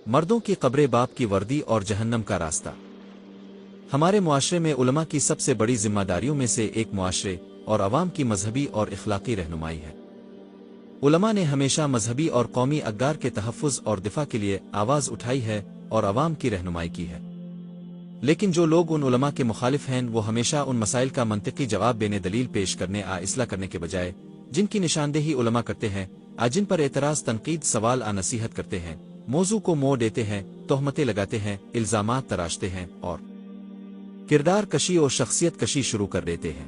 مردوں کی قبریں، باپ کی وردی اور جہنم کا راستہ۔ ہمارے معاشرے میں علماء کی سب سے بڑی ذمہ داریوں میں سے ایک معاشرے اور عوام کی مذہبی اور اخلاقی رہنمائی ہے۔ علماء نے ہمیشہ مذہبی اور قومی اقدار کے تحفظ اور دفاع کے لیے آواز اٹھائی ہے اور عوام کی رہنمائی کی ہے۔ لیکن جو لوگ ان علماء کے مخالف ہیں وہ ہمیشہ ان مسائل کا منطقی جواب دینے، دلیل پیش کرنے، اصلاح کرنے کے بجائے جن کی نشاندہی علماء کرتے ہیں، جن پر اعتراض، تنقید، سوال، نصیحت کرتے ہیں، موضوع کو موڑ دیتے ہیں، تہمتیں لگاتے ہیں، الزامات تراشتے ہیں اور کردار کشی اور شخصیت کشی شروع کر دیتے ہیں۔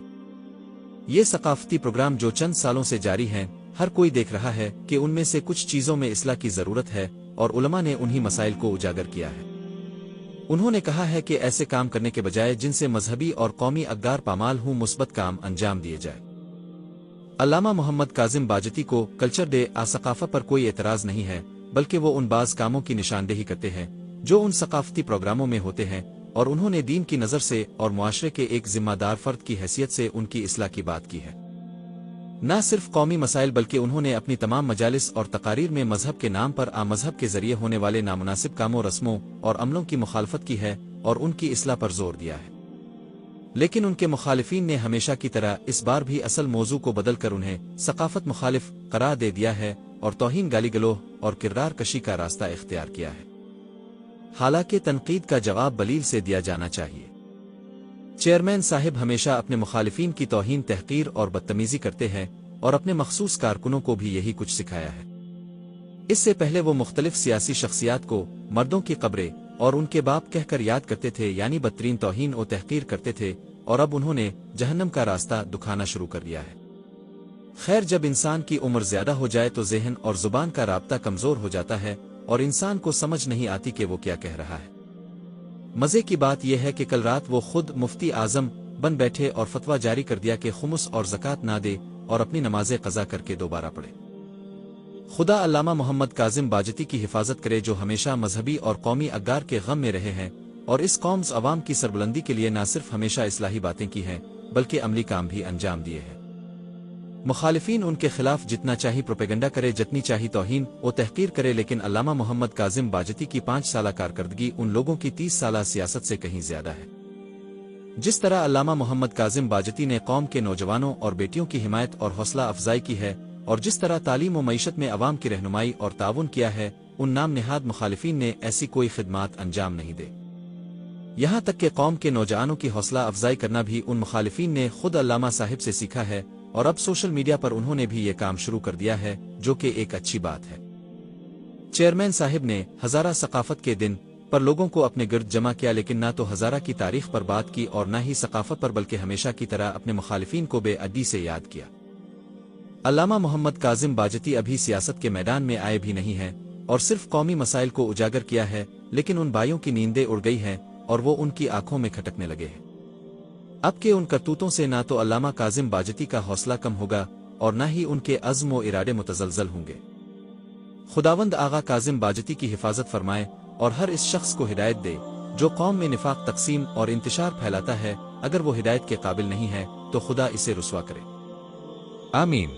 یہ ثقافتی پروگرام جو چند سالوں سے جاری ہیں، ہر کوئی دیکھ رہا ہے کہ ان میں سے کچھ چیزوں میں اصلاح کی ضرورت ہے اور علماء نے انہی مسائل کو اجاگر کیا ہے۔ انہوں نے کہا ہے کہ ایسے کام کرنے کے بجائے جن سے مذہبی اور قومی اقدار پامال ہوں، مثبت کام انجام دیے جائے۔ علامہ محمد کاظم باجتی کو کلچر ڈے ثقافت پر کوئی اعتراض نہیں ہے، بلکہ وہ ان بعض کاموں کی نشاندہی کرتے ہیں جو ان ثقافتی پروگراموں میں ہوتے ہیں، اور انہوں نے دین کی نظر سے اور معاشرے کے ایک ذمہ دار فرد کی حیثیت سے ان کی اصلاح کی بات کی ہے۔ نہ صرف قومی مسائل بلکہ انہوں نے اپنی تمام مجالس اور تقاریر میں مذہب کے نام پر مذہب کے ذریعے ہونے والے نامناسب کاموں، رسموں اور عملوں کی مخالفت کی ہے اور ان کی اصلاح پر زور دیا ہے۔ لیکن ان کے مخالفین نے ہمیشہ کی طرح اس بار بھی اصل موضوع کو بدل کر انہیں ثقافت مخالف قرار دے دیا ہے اور توہین، گالی گلوہ اور کردار کشی کا راستہ اختیار کیا ہے۔ حالانکہ تنقید کا جواب بلیل سے دیا جانا چاہیے۔ چیئرمین صاحب ہمیشہ اپنے مخالفین کی توہین، تحقیر اور بدتمیزی کرتے ہیں اور اپنے مخصوص کارکنوں کو بھی یہی کچھ سکھایا ہے۔ اس سے پہلے وہ مختلف سیاسی شخصیات کو مردوں کی قبریں اور ان کے باپ کہہ کر یاد کرتے تھے، یعنی بدترین توہین و تحقیر کرتے تھے، اور اب انہوں نے جہنم کا راستہ دکھانا شروع کر دیا ہے۔ خیر، جب انسان کی عمر زیادہ ہو جائے تو ذہن اور زبان کا رابطہ کمزور ہو جاتا ہے اور انسان کو سمجھ نہیں آتی کہ وہ کیا کہہ رہا ہے۔ مزے کی بات یہ ہے کہ کل رات وہ خود مفتی اعظم بن بیٹھے اور فتویٰ جاری کر دیا کہ خمس اور زکوٰۃ نہ دے اور اپنی نمازیں قضا کر کے دوبارہ پڑھے۔ خدا علامہ محمد کاظم باجتی کی حفاظت کرے، جو ہمیشہ مذہبی اور قومی اقدار کے غم میں رہے ہیں اور اس قوم عوام کی سربلندی کے لیے نہ صرف ہمیشہ اصلاحی باتیں کی ہیں بلکہ عملی کام بھی انجام دیے ہیں۔ مخالفین ان کے خلاف جتنا چاہی پروپیگنڈا کرے، جتنی چاہی توہین و تحقیر کرے، لیکن علامہ محمد کاظم باجتی کی 5 سالہ کارکردگی ان لوگوں کی 30 سالہ سیاست سے کہیں زیادہ ہے۔ جس طرح علامہ محمد کاظم باجتی نے قوم کے نوجوانوں اور بیٹیوں کی حمایت اور حوصلہ افزائی کی ہے، اور جس طرح تعلیم و معیشت میں عوام کی رہنمائی اور تعاون کیا ہے، ان نام نہاد مخالفین نے ایسی کوئی خدمات انجام نہیں دے۔ یہاں تک کہ قوم کے نوجوانوں کی حوصلہ افزائی کرنا بھی ان مخالفین نے خود علامہ صاحب سے سیکھا ہے، اور اب سوشل میڈیا پر انہوں نے بھی یہ کام شروع کر دیا ہے، جو کہ ایک اچھی بات ہے۔ چیئرمین صاحب نے ہزارہ ثقافت کے دن پر لوگوں کو اپنے گرد جمع کیا، لیکن نہ تو ہزارہ کی تاریخ پر بات کی اور نہ ہی ثقافت پر، بلکہ ہمیشہ کی طرح اپنے مخالفین کو بے ادبی سے یاد کیا۔ علامہ محمد کاظم باجتی ابھی سیاست کے میدان میں آئے بھی نہیں ہیں اور صرف قومی مسائل کو اجاگر کیا ہے، لیکن ان بھائیوں کی نیندیں اڑ گئی ہیں اور وہ ان کی آنکھوں میں کھٹکنے لگے ہیں۔ اب کے ان کرتوتوں سے نہ تو علامہ کاظم باجتی کا حوصلہ کم ہوگا اور نہ ہی ان کے عزم و ارادے متزلزل ہوں گے۔ خداوند آغا کاظم باجتی کی حفاظت فرمائے اور ہر اس شخص کو ہدایت دے جو قوم میں نفاق، تقسیم اور انتشار پھیلاتا ہے۔ اگر وہ ہدایت کے قابل نہیں ہے تو خدا اسے رسوا کرے۔ آمین۔